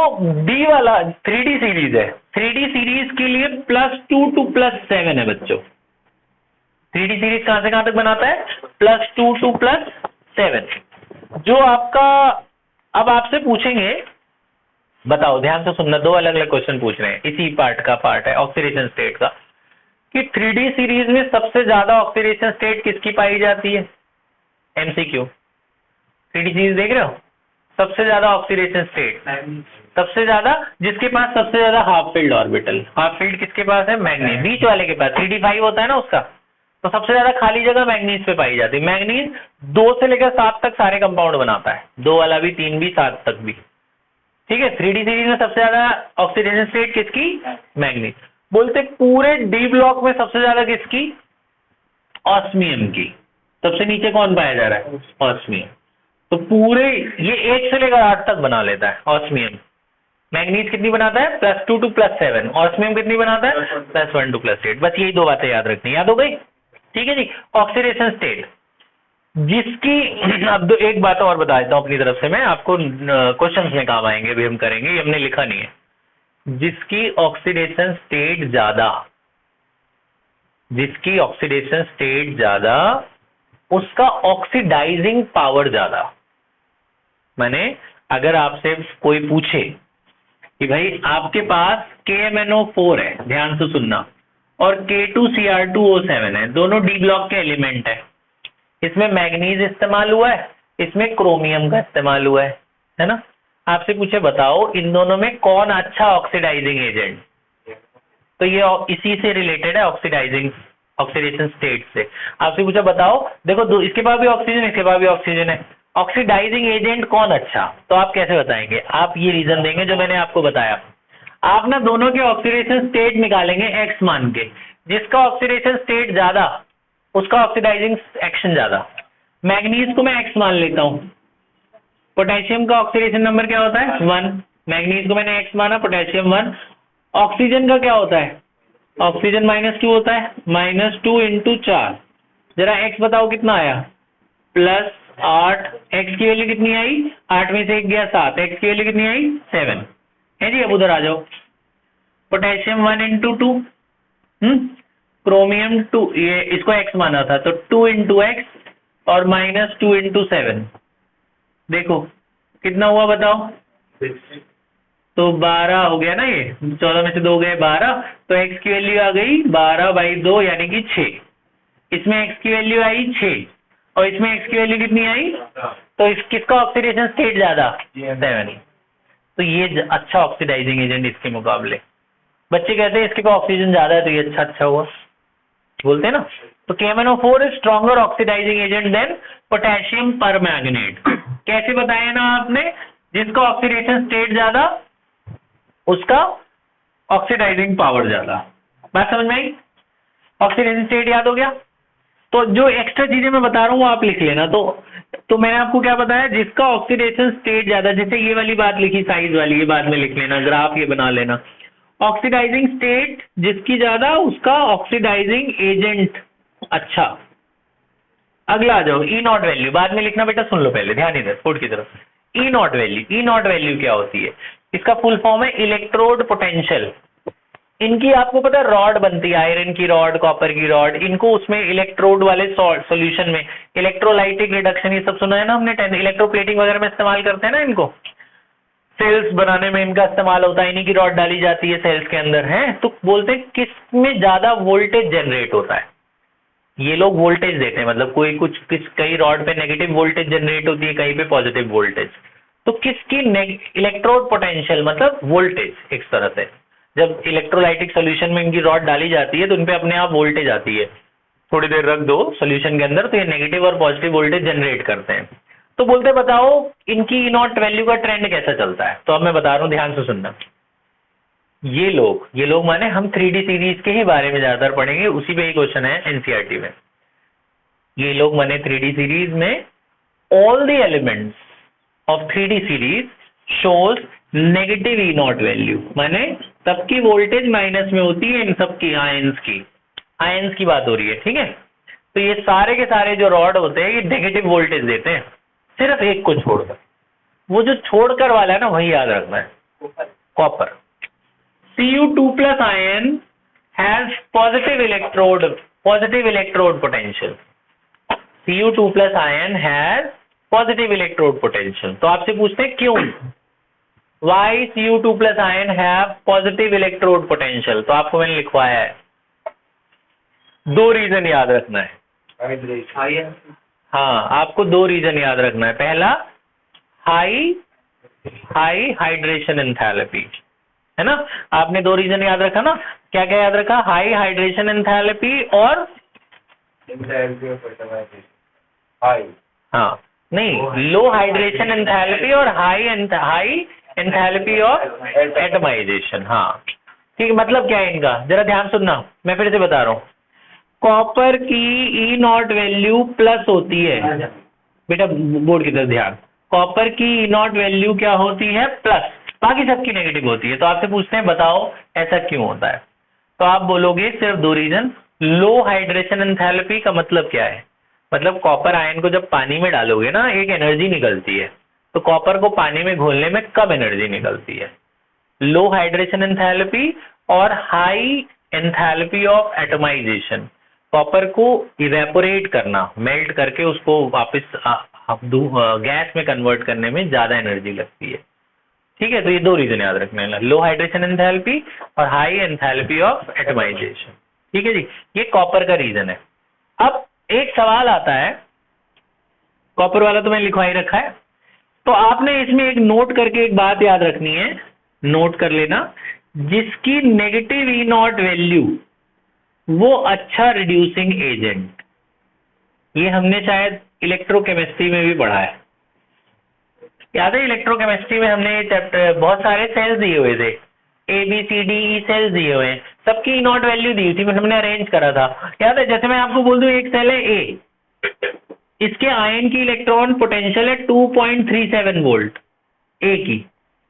Speaker 1: डी वाला 3D सीरीज है, 3D सीरीज के लिए +2 to +7 है बच्चों। 3D सीरीज कहां से कहां तक बनाता है? +2 to +7। जो आपका, अब आपसे पूछेंगे, बताओ ध्यान से सुनना, 2 अलग अलग क्वेश्चन पूछ रहे हैं, इसी पार्ट का पार्ट है ऑक्सीडेशन स्टेट का, कि 3D सीरीज में सबसे ज्यादा ऑक्सीडेशन स्टेट किसकी पाई जाती है? MCQ। 3D सीरीज देख रहे हो? सबसे ज्यादा ऑक्सीडेशन स्टेट, सबसे ज्यादा, जिसके पास सबसे ज्यादा half filled orbital, half field किसके पास है? मैग्नीज। बीच वाले के पास 3D5 होता है ना उसका, तो सबसे ज्यादा खाली जगह मैग्नीज पे पाई जाती है। मैग्नीज 2 से लेकर 7 तक सारे कंपाउंड बनाता है, 2 वाला भी, 3 भी, 7 तक भी। ठीक है? 3D सीरीज में सबसे ज्यादा ऑक्सीडेशन स्टेट किसकी? मैग्नीज। बोलते पूरे डी ब्लॉक में सबसे ज्यादा किसकी? ऑस्मियम की। सबसे नीचे कौन पाया जा रहा है? ऑस्मियम। तो पूरे ये 1 से लेकर 8 तक बना लेता है ऑस्मियम। मैग्नीज कितनी बनाता है? +2 to +7। ऑस्मियम कितनी बनाता है? +1 to +8। बस यही 2 बातें याद रखनी, याद हो गई? ठीक है जी। ऑक्सीडेशन स्टेट जिसकी, अब एक बात और बता देता हूं अपनी तरफ से मैं आपको, क्वेश्चंस में काम आएंगे, अभी हम करेंगे, ये हमने लिखा नहीं है। जिसकी ऑक्सीडेशन स्टेट ज्यादा, जिसकी ऑक्सीडेशन स्टेट ज्यादा, उसका ऑक्सीडाइजिंग पावर ज्यादा। माने अगर आपसे कोई पूछे कि भाई आपके पास KMnO4 है, ध्यान से सुनना, और K2Cr2O7 है, दोनों डी ब्लॉक के एलिमेंट है, इसमें मैग्नीज इस्तेमाल हुआ है, इसमें क्रोमियम का इस्तेमाल हुआ है ना? आपसे पूछे बताओ इन दोनों में कौन अच्छा ऑक्सीडाइजिंग एजेंट, तो ये इसी से रिलेटेड है, ऑक्सीडेशन स्टेट से। आपसे पूछा बताओ, देखो इसके पास भी ऑक्सीजन है, इसके पास भी ऑक्सीजन है, ऑक्सीडाइजिंग एजेंट कौन अच्छा, तो आप कैसे बताएंगे? आप ये रीजन देंगे जो मैंने आपको बताया। आप ना दोनों के ऑक्सीडेशन स्टेट निकालेंगे x मान के, जिसका ऑक्सीडेशन स्टेट ज्यादा उसका ऑक्सीडाइजिंग एक्शन ज्यादा। मैग्नीज को मैं x मान लेता हूं, पोटेशियम का ऑक्सीडेशन नंबर क्या होता है? 1। मैग्नीज को मैंने x माना, पोटेशियम 1। ऑक्सीजन का क्या होता है? ऑक्सीजन -2 होता है, -2 × 4। जरा x बताओ कितना आया? +8। x की वैल्यू कितनी आई? 8 में से 1 गया 7, x की वैल्यू कितनी आई? 7 है जी। अब उधर आ जाओ, पोटेशियम 1 × 2, क्रोमियम 2, ये इसको x माना था, तो 2 × x और -2 × 7, देखो कितना हुआ बताओ? तो 12 हो गया ना, ये 14 में से 2 गए 12, तो x की वैल्यू आ गई 12/2 यानी कि 6। इसमें x की वैल्यू आई 6 और इसमें x की वैल्यू कितनी आई? तो किसका ऑक्सीडेशन स्टेट ज्यादा? 7। तो ये अच्छा ऑक्सीडाइजिंग एजेंट इसके मुकाबले। बच्चे कहते हैं इसके पास ऑक्सीजन ज्यादा है तो ये अच्छा हुआ, बोलते हैं ना। तो KMnO4 is stronger oxidizing agent than potassium permanganate. कैसे बताया ना आपने? जिसका ऑक्सीडेशन स्टेट ज्यादा उसका ऑक्सीडाइजिंग पावर ज्यादा। बात समझ में आई? ऑक्सीडेशन स्टेट याद हो गया? तो जो एक्स्ट्रा चीजें मैं बता रहा हूँ आप लिख लेना। तो मैंने आपको क्या बताया? जिसका ऑक्सीडेशन स्टेट ज्यादा, जैसे ये वाली बात लिखी साइज वाली, ये बाद में लिख लेना, ग्राफ ये बना लेना। ऑक्सीडाइजिंग स्टेट जिसकी ज्यादा उसका ऑक्सीडाइजिंग एजेंट अच्छा। अगला आ जाओ, E0 वैल्यू बाद में लिखना बेटा, सुन लो पहले, ध्यान इधर बोर्ड की तरफ। E0 वैल्यू क्या होती है? इसका फुल फॉर्म है इलेक्ट्रोड पोटेंशियल। इनकी आपको पता है रॉड बनती है, आयरन की रॉड, कॉपर की रॉड, इनको उसमें इलेक्ट्रोड वाले सॉल्यूशन में इलेक्ट्रोलाइटिक रिडक्शन ये सब सुना है ना हमने, इलेक्ट्रोप्लेटिंग वगैरह में इस्तेमाल करते हैं ना इनको, सेल्स बनाने में इनका इस्तेमाल होता है, इन्हीं की रॉड डाली जाती है सेल्स के अंदर है। तो बोलते हैं किसमें ज्यादा वोल्टेज जनरेट होता है, ये लोग वोल्टेज देते हैं, मतलब कई रॉड पे नेगेटिव वोल्टेज जनरेट होती है, कहीं पे पॉजिटिव वोल्टेज। तो किसकी इलेक्ट्रोड पोटेंशियल मतलब वोल्टेज एक तरह से, जब इलेक्ट्रोलाइटिक सोल्यूशन में इनकी रॉड डाली जाती है तो उनपे अपने आप वोल्टेज आती है, थोड़ी देर रख दो सोल्यूशन के अंदर तो ये नेगेटिव और पॉजिटिव वोल्टेज जनरेट करते हैं। तो बोलते बताओ इनकी ई नॉट वैल्यू का ट्रेंड कैसा चलता है। तो अब मैं बता रहा हूं, ध्यान से सुनना। ये लोग माने हम 3D सीरीज के ही बारे में ज्यादातर पढ़ेंगे, उसी पे ही क्वेश्चन है एनसीईआरटी में। ये लोग माने 3D सीरीज में all the elements of 3D series shows negative E not value, माने सबकी वोल्टेज माइनस में होती है, इन सबकी आयंस की बात हो रही है, ठीक है। तो ये सारे के सारे जो रॉड होते हैं ये नेगेटिव वोल्टेज देते हैं, सिर्फ एक को छोड़कर। वो जो छोड़कर वाला है ना वही याद रखना है, copper. Cu2+ ion has positive electrode potential. Cu2+ ion has positive electrode potential. तो आपसे पूछते हैं क्यों, why Cu2+ ion have positive electrode potential? तो आपको मैंने लिखवाया है, दो रीजन याद रखना है। हाँ, आपको दो रीजन याद रखना है। पहला हाई हाइड्रेशन एंथैल्पी, है ना। आपने दो रीजन याद रखा ना, क्या क्या याद रखा, हाई हाइड्रेशन एंथैल्पी और हाँ नहीं, लो हाइड्रेशन एंथैल्पी और हाई एंथैल्पी ऑफ एटमाइजेशन। हाँ ठीक है, मतलब क्या है इनका, जरा ध्यान सुनना, मैं फिर से बता रहा हूँ। कॉपर की ई नॉट वैल्यू प्लस होती है, बेटा बोर्ड की तरफ ध्यान, कॉपर की ई नॉट वैल्यू क्या होती है, प्लस, बाकी सबकी नेगेटिव होती है। तो आपसे पूछते हैं बताओ ऐसा क्यों होता है। तो आप बोलोगे सिर्फ दो रीजन। लो हाइड्रेशन एंथैल्पी का मतलब क्या है, मतलब कॉपर आयन को जब पानी में डालोगे ना एक एनर्जी निकलती है, तो कॉपर को पानी में घोलने में कम एनर्जी निकलती है। लो हाइड्रेशन एंथैल्पी और high enthalpy of atomization, copper को इवेपोरेट करना, मेल्ट करके उसको वापस गैस में कन्वर्ट करने में ज्यादा एनर्जी लगती है, ठीक है। तो ये दो रीजन याद रखने हैं, लो हाइड्रेशन एंथैल्पी और हाई एंथैल्पी ऑफ एटमाइजेशन, ठीक है जी। ये कॉपर का रीजन है। अब एक सवाल आता है, कॉपर वाला तो मैंने लिखवा ही रखा है, तो आपने इसमें एक नोट करके एक बात याद रखनी है, नोट कर लेना, जिसकी नेगेटिव ई नॉट वैल्यू वो अच्छा रिड्यूसिंग एजेंट। ये हमने शायद इलेक्ट्रोकेमिस्ट्री में भी पढ़ा है, याद है। इलेक्ट्रोकेमिस्ट्री में हमने चैप्टर बहुत सारे सेल्स दिए हुए थे, ABCDE सेल्स दिए हुए हैं, सबकी नॉट वैल्यू दी हुई थी, हमने अरेंज करा था, याद है। जैसे मैं आपको बोल दूं एक सेल है A, इसके आयन की इलेक्ट्रॉन पोटेंशियल है 2.37 वोल्ट A की,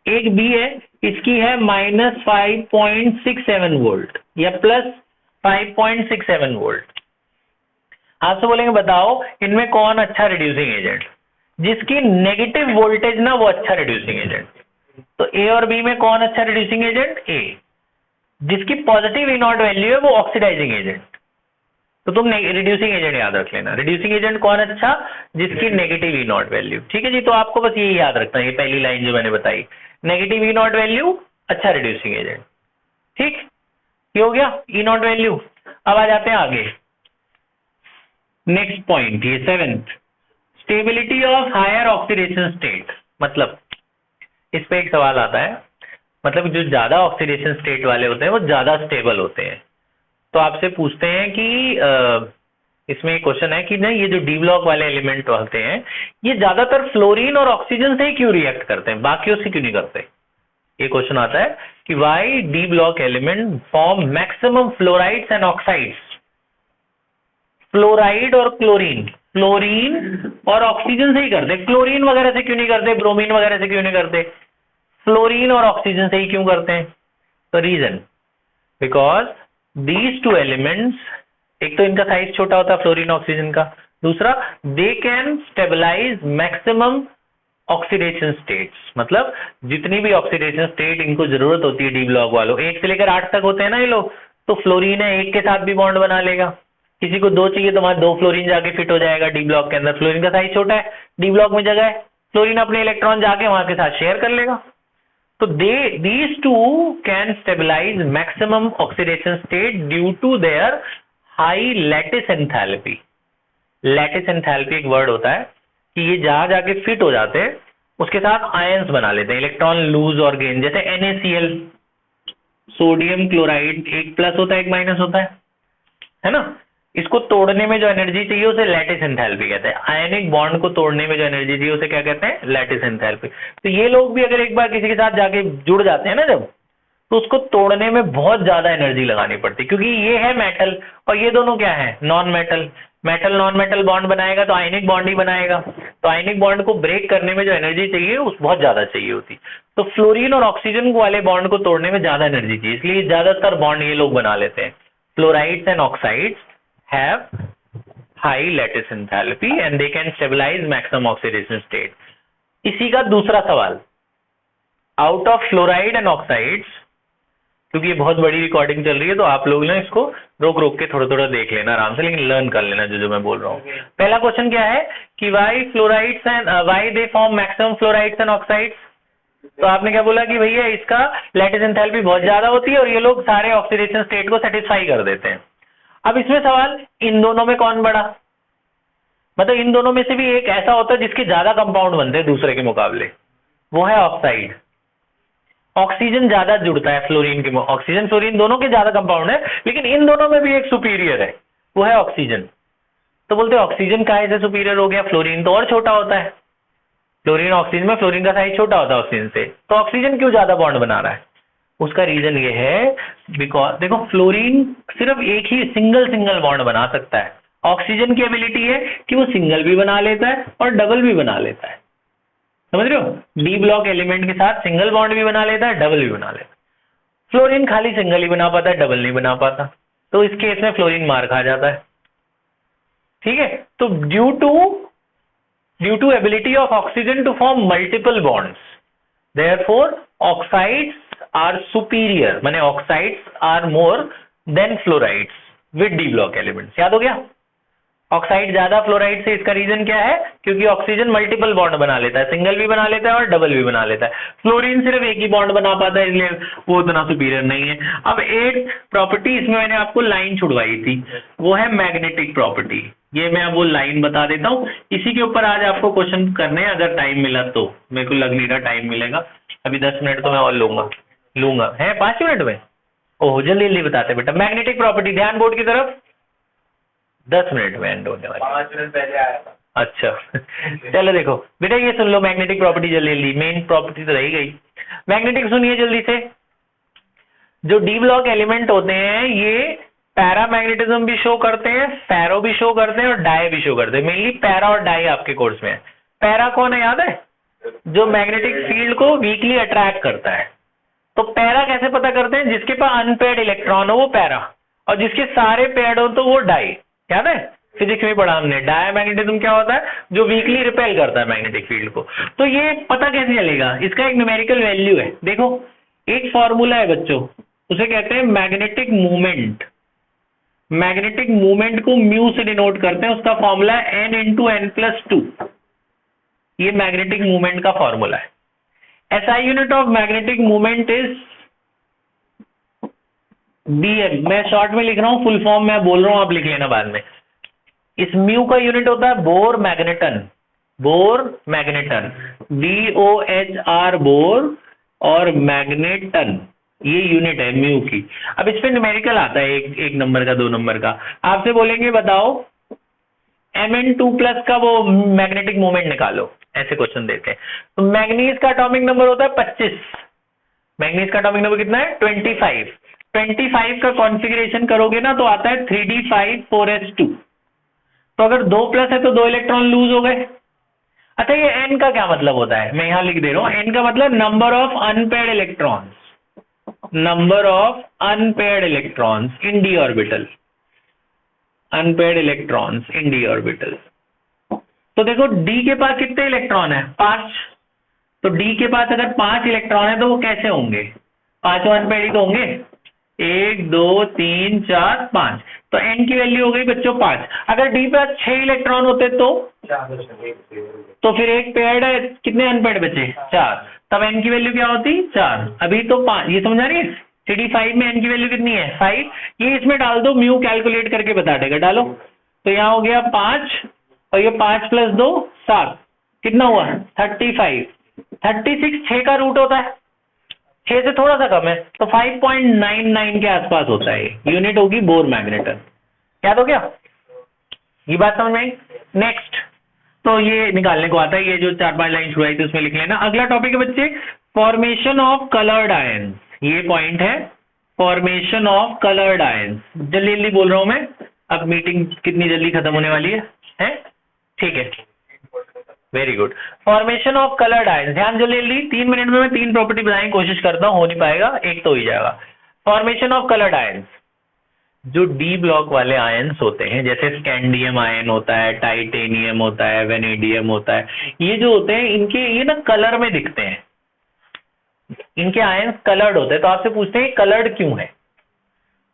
Speaker 1: एक B है इसकी है -5.67 वोल्ट या +5.67 वोल्ट। आपसे बोलेंगे बताओ इनमें कौन अच्छा रिड्यूसिंग एजेंट, जिसकी नेगेटिव वोल्टेज ना वो अच्छा रिड्यूसिंग एजेंट। तो ए और बी में कौन अच्छा रिड्यूसिंग एजेंट, ए। जिसकी पॉजिटिव ई नॉट वैल्यू है वो ऑक्सीडाइजिंग एजेंट। तो तुम रिड्यूसिंग एजेंट याद रख लेना, रिड्यूसिंग एजेंट कौन अच्छा, जिसकी नेगेटिव ई नॉट वैल्यू, ठीक है जी। तो आपको बस यही याद रखना है, ये पहली लाइन जो मैंने बताई, नेगेटिव ई नॉट वैल्यू अच्छा रिड्यूसिंग एजेंट, ठीक। ये हो गया ई नॉट वैल्यू। अब आ जाते हैं आगे, नेक्स्ट पॉइंट, ये 7th, stability of higher oxidation state. मतलब इस पे एक सवाल आता है, मतलब जो ज्यादा ऑक्सीडेशन स्टेट वाले होते हैं वो ज्यादा स्टेबल होते हैं। तो आपसे पूछते हैं कि इसमें क्वेश्चन है कि नहीं, ये जो डी ब्लॉक वाले एलिमेंट होते हैं ये ज्यादातर फ्लोरीन और ऑक्सीजन से ही क्यों रिएक्ट करते हैं, बाकियों से क्यों नहीं करते। ये क्वेश्चन आता है कि why D block element form maximum fluorides and oxides. Fluoride और क्लोरीन और ऑक्सीजन से ही करते, क्लोरीन वगैरह से क्यों नहीं करते, ब्रोमीन वगैरह से क्यों नहीं करते, फ्लोरीन और ऑक्सीजन से ही क्यों करते हैं। तो reason, because these two elements, एक तो इनका साइज छोटा होता है फ्लोरीन ऑक्सीजन का, दूसरा they can stabilize maximum oxidation states, मतलब जितनी भी ऑक्सीडेशन स्टेट इनको जरूरत होती है डी ब्लॉक वालों, 1 से लेकर 8 तक होते हैं ना ये लोग, तो फ्लोरीन है 1 के साथ भी बॉन्ड बना लेगा। किसी को 2 चाहिए तो वहां 2 फ्लोरीन जाके फिट हो जाएगा डी ब्लॉक के अंदर। फ्लोरीन का साइज छोटा है, डी ब्लॉक में जगह है, फ्लोरीन अपने इलेक्ट्रॉन जाके वहां के साथ शेयर कर लेगा। तो these two can stabilize maximum oxidation state due to their high lattice enthalpy। Lattice enthalpy एक वर्ड होता है कि ये जहां जाके फिट हो जाते हैं उसके साथ आयंस बना लेते हैं, इलेक्ट्रॉन लूज और गेन। जैसे NaCl, सोडियम क्लोराइड, एक प्लस होता है एक माइनस होता है ना। इसको तोड़ने में जो एनर्जी चाहिए उसे लैटिस एंथैल्पी कहते हैं। आयनिक बॉन्ड को तोड़ने में जो एनर्जी चाहिए उसे क्या कहते हैं? Lattice enthalpy. तो ये लोग भी अगर एक बार किसी के साथ जाके जुड़ जाते हैं ना जब, तो उसको तोड़ने में बहुत ज्यादा एनर्जी लगानी पड़ती है, क्योंकि ये है मेटल और ये दोनों क्या है? Non metal. Metal non metal bond बनाएगा तो आयनिक बॉन्ड ही बनाएगा, तो आयनिक बॉन्ड को ब्रेक करने में जो एनर्जी चाहिए उस बहुत ज्यादा चाहिए होती। तो फ्लोरीन और ऑक्सीजन वाले बॉन्ड को तोड़ने में ज्यादा एनर्जी चाहिए, इसलिए ज्यादातर बॉन्ड ये लोग बना लेते हैं। Fluorides and oxides have high lattice enthalpy and they can stabilize maximum oxidation state। इसी का दूसरा सवाल, out of fluoride and oxides, क्योंकि ये बहुत बड़ी रिकॉर्डिंग चल रही है तो आप लोग ना इसको रोक रोक के थोड़ा थोड़ा देख लेना आराम से, लेकिन लर्न कर लेना जो जो मैं बोल रहा हूँ। पहला क्वेश्चन क्या है कि why fluorides and why they form maximum fluorides and oxides. तो आपने क्या बोला कि भैया इसका लैटिस एंथैल्पी बहुत ज्यादा होती है और ये लोग सारे ऑक्सीडेशन स्टेट को सेटिस्फाई कर देते हैं। अब इसमें सवाल, इन दोनों में कौन बड़ा? मतलब इन दोनों में से भी एक ऐसा होता है जिसके ज्यादा कंपाउंड बनते हैं दूसरे के मुकाबले, वो है ऑक्साइड। ऑक्सीजन ज्यादा जुड़ता है फ्लोरीन के, ऑक्सीजन फ्लोरीन दोनों के ज्यादा कंपाउंड है, लेकिन इन दोनों में भी एक सुपीरियर है, वो है ऑक्सीजन। तो बोलते हैं ऑक्सीजन काहे से सुपीरियर हो गया? फ्लोरीन तो और छोटा होता है, फ्लोरीन ऑक्सीजन में फ्लोरीन का साइज छोटा होता है ऑक्सीजन से, तो ऑक्सीजन क्यों ज्यादा बॉन्ड बना रहा है? उसका रीजन ये है बिकॉज देखो फ्लोरीन सिर्फ एक ही सिंगल बॉन्ड बना सकता है, ऑक्सीजन की एबिलिटी है कि वो सिंगल भी बना लेता है और डबल भी बना लेता है। समझ रहे हो? डी ब्लॉक एलिमेंट के साथ सिंगल बॉन्ड भी बना लेता है, डबल भी बना लेता है। फ्लोरीन खाली सिंगल ही बना पाता है, डबल नहीं बना पाता, तो इस केस में फ्लोरीन मार खा जाता है। ठीक है, तो due to ability of oxygen to form multiple bonds, therefore oxides are superior, माने oxides are more than fluorides with d block elements। याद हो गया? ऑक्साइड ज्यादा फ्लोराइड से, इसका रीजन क्या है? क्योंकि ऑक्सीजन मल्टीपल बॉन्ड बना लेता है, सिंगल भी बना लेता है और डबल भी बना लेता है। फ्लोरीन सिर्फ एक ही बॉन्ड बना पाता है, इसलिए वो उतना सुपीरियर नहीं है। अब एक प्रॉपर्टी इसमें मैंने आपको लाइन छुड़वाई थी, वो है मैग्नेटिक प्रॉपर्टी। ये मैं अब वो लाइन बता देता हूँ, इसी के ऊपर आज आपको क्वेश्चन करने हैं अगर टाइम मिला तो। मेरे को लग नहीं रहा टाइम मिलेगा, अभी 10 मिनट तो मैं और लूंगा है 5 मिनट में। ओह जल्दी जल्दी बताते बेटा। मैग्नेटिक प्रॉपर्टी, ध्यान बोर्ड की तरफ, 10 मिनट में एंड होने वाली।
Speaker 2: 5 मिनट पहले आया था।
Speaker 1: अच्छा चलो देखो बेटा, ये सुन लो मैग्नेटिक प्रॉपर्टी जल्दी जल्दी, मेन प्रॉपर्टी तो रही गई। मैग्नेटिक सुनिए जल्दी से। जो डी ब्लॉक एलिमेंट होते हैं ये पैरामैग्नेटिज्म भी शो करते हैं, फेरो भी शो करते हैं और डाई भी शो करते हैं। मेनली पैरा और डाई आपके कोर्स में है। पैरा कौन है याद है? जो मैग्नेटिक फील्ड को वीकली अट्रैक्ट करता है। तो पैरा कैसे पता करते हैं? जिसके पास अनपेयर्ड इलेक्ट्रॉन हो वो पैरा, और जिसके सारे पेयर्ड हो तो वो डाई। याद है फिजिक्स में पढ़ा हमने, डायमैग्नेटिज्म क्या होता है? जो वीकली रिपेल करता है मैग्नेटिक फील्ड को। तो ये पता कैसे चलेगा? इसका एक न्यूमेरिकल वैल्यू है। देखो एक फॉर्मूला है बच्चों, उसे कहते हैं मैग्नेटिक मूवमेंट। मैग्नेटिक मूवमेंट को म्यू से डिनोट करते हैं, उसका फॉर्मूला है n×n+2। ये मैग्नेटिक मूवमेंट का फॉर्मूला है। SI unit of magnetic movement is DM। मैं शॉर्ट में लिख रहा हूं, फुल फॉर्म में बोल रहा हूं, आप लिख लेना बाद में। इस म्यू का यूनिट होता है bore magneton. Bore magneton, BOHR bore और मैग्नेटन, ये यूनिट है म्यू की। अब इस पे न्यूमेरिकल आता है, एक नंबर का 2 नंबर का। आपसे बोलेंगे बताओ Mn2+ का वो मैग्नेटिक मूवमेंट निकालो, ऐसे क्वेश्चन देते हैं। तो मैग्नीज का एटॉमिक नंबर होता है 25। मैग्नीज का एटॉमिक नंबर कितना है? 25। 25 का कॉन्फ़िगरेशन करोगे ना तो आता है 3d5 4s2। तो अगर 2+ है तो 2 इलेक्ट्रॉन लूज हो गए। अच्छा ये n का क्या मतलब होता है? मैं यहां लिख दे रहा हूं, n का मतलब number of unpaired electrons. Number of unpaired electrons in d orbital. Unpaired electrons in d orbital. तो देखो d के पास कितने इलेक्ट्रॉन है? 5। तो डी के पास अगर 5 इलेक्ट्रॉन है तो वो कैसे होंगे, 5 अनपेयर्ड तो होंगे, 1 2 3 4 5, तो एन की वैल्यू हो गई बच्चों 5। अगर डी पे 6 इलेक्ट्रॉन होते तो फिर एक पेयर्ड है, कितने अनपेयर्ड बचे 4, तब एन की वैल्यू क्या होती 4। अभी तो 5, ये समझ आ रही है। CD 5 में एन की वैल्यू कितनी है 5, ये इसमें डाल दो, म्यू कैलकुलेट करके बता देगा, डालो। तो यहाँ हो गया 5 और ये 5 + 2 7, कितना हुआ 35। 36 6 का रूट होता है, 6 से थोड़ा सा कम है, तो 5.99 के आसपास होता है। यूनिट होगी बोर मैग्नेटन। याद हो गया, ये बात समझ में आई। नेक्स्ट, तो ये निकालने को आता है, ये जो 4-5 लाइन शुरू आई थी उसमें लिख लेना। अगला टॉपिक है बच्चे फॉर्मेशन ऑफ कलर्ड आयंस। ये पॉइंट है फॉर्मेशन ऑफ कलर्ड आयंस। जल्दी जल्दी बोल रहा हूं मैं, अब मीटिंग कितनी जल्दी खत्म होने वाली है? ठीक है, very good. Formation of coloured ions, ध्यान जल्दी जल्दी, 3 मिनट में मैं 3 प्रॉपर्टी बताने की कोशिश करता हूं, हो नहीं पाएगा, एक तो हो ही जाएगा। फॉर्मेशन ऑफ कलर्ड आयंस, जो डी ब्लॉक वाले आयंस होते हैं, जैसे स्कैंडियम आयन होता है, टाइटेनियम होता है, वेनेडियम होता है, ये जो होते हैं इनके ये ना कलर में दिखते हैं, इनके आयंस कलर्ड होते हैं। तो आपसे पूछते हैं कलर्ड क्यों है,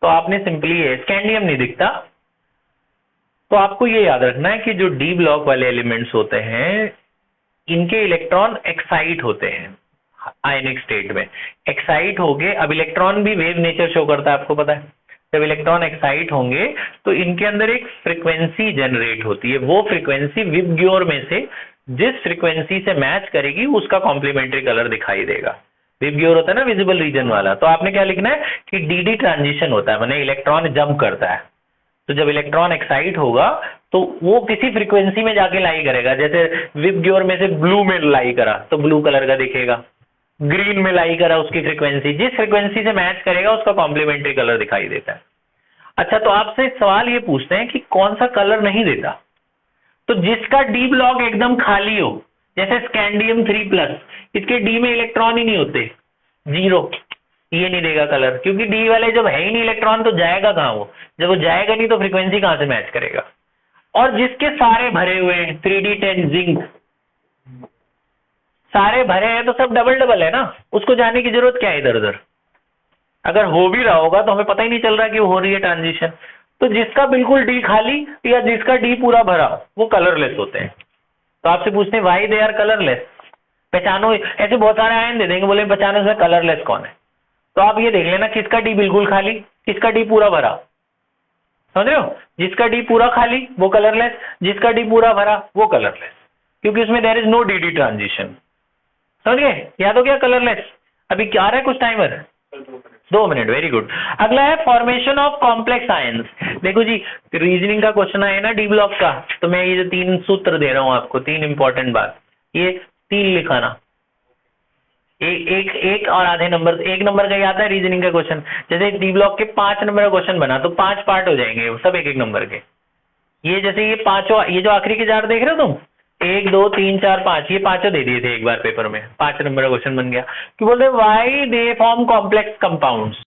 Speaker 1: तो आपने सिंपली ये स्कैंडियम नहीं दिखता, तो आपको ये याद रखना है कि जो डी ब्लॉक वाले एलिमेंट्स होते हैं इनके इलेक्ट्रॉन एक्साइट होते हैं आयनिक स्टेट में, एक्साइट हो गए। अब इलेक्ट्रॉन भी वेव नेचर शो करता है, आपको पता है, जब इलेक्ट्रॉन एक्साइट होंगे तो इनके अंदर एक फ्रीक्वेंसी जनरेट होती है, वो फ्रीक्वेंसी विबग्योर में से जिस फ्रीक्वेंसी से मैच करेगी उसका कॉम्प्लीमेंट्री कलर दिखाई देगा। विबग्योर होता है ना विजिबल रीजन वाला, तो आपने क्या लिखना है कि डी ट्रांजिशन होता है, माने इलेक्ट्रॉन जंप करता है। तो जब इलेक्ट्रॉन एक्साइट होगा तो वो किसी फ्रीक्वेंसी में जाके लाई करेगा, जैसे विबग्योर में से ब्लू में लाई करा तो ब्लू कलर का दिखेगा, ग्रीन में लाई करा उसकी फ्रीक्वेंसी, जिस फ्रीक्वेंसी से मैच करेगा उसका कॉम्प्लीमेंट्री कलर दिखाई देता है। अच्छा, तो आपसे सवाल ये पूछते हैं कि कौन सा कलर नहीं देता, तो जिसका डी ब्लॉक एकदम खाली हो, जैसे स्कैंडियम 3+, इसके डी में इलेक्ट्रॉन ही नहीं होते, 0, ये नहीं देगा कलर, क्योंकि डी वाले जब है ही नहीं इलेक्ट्रॉन तो जाएगा कहां वो, जब वो जाएगा नहीं तो फ्रीक्वेंसी कहां से मैच करेगा। और जिसके सारे भरे हुए हैं 3D10 जिंक, सारे भरे हैं तो सब डबल डबल है ना, उसको जाने की जरूरत क्या है इधर उधर, अगर हो भी रहा होगा तो हमें पता ही नहीं चल रहा कि हो रही है ट्रांजिशन। तो जिसका बिल्कुल डी खाली या जिसका डी पूरा भरा वो कलरलेस होते हैं। तो आपसे पूछते हैं व्हाई दे आर कलरलेस, पहचानो, ऐसे बहुत सारे आयन दे देंगे, बोले पहचानो इसमें कलरलेस कौन है, तो आप ये देख लेना किसका डी बिल्कुल खाली, किसका डी पूरा भरा, समझ रहे हो, जिसका डी पूरा खाली वो कलरलेस, जिसका डी पूरा भरा वो कलरलेस, क्योंकि उसमें there is no D transition. समझ गए, याद हो गया कलरलेस। अभी क्या आ रहा है कुछ टाइमर, 2 मिनट, वेरी गुड। अगला है फॉर्मेशन ऑफ कॉम्प्लेक्स आयंस। देखो जी, रीजनिंग का क्वेश्चन आया ना डी ब्लॉक का, तो मैं ये जो 3 सूत्र दे रहा हूं आपको, 3 इंपॉर्टेंट बात, ये 3 लिखाना, एक और आधे नंबर, 1 नंबर का ही आता है रीजनिंग का क्वेश्चन, जैसे डी ब्लॉक के 5 नंबर का क्वेश्चन बना तो 5 पार्ट हो जाएंगे सब 1-1 नंबर के। ये जैसे ये पांचों, ये जो आखिरी के 4 देख रहे हो तुम, 1 2 3 4 5, ये पांचों दे दिए थे एक बार पेपर में, 5 नंबर का क्वेश्चन बन गया कि बोलते why they form complex compounds.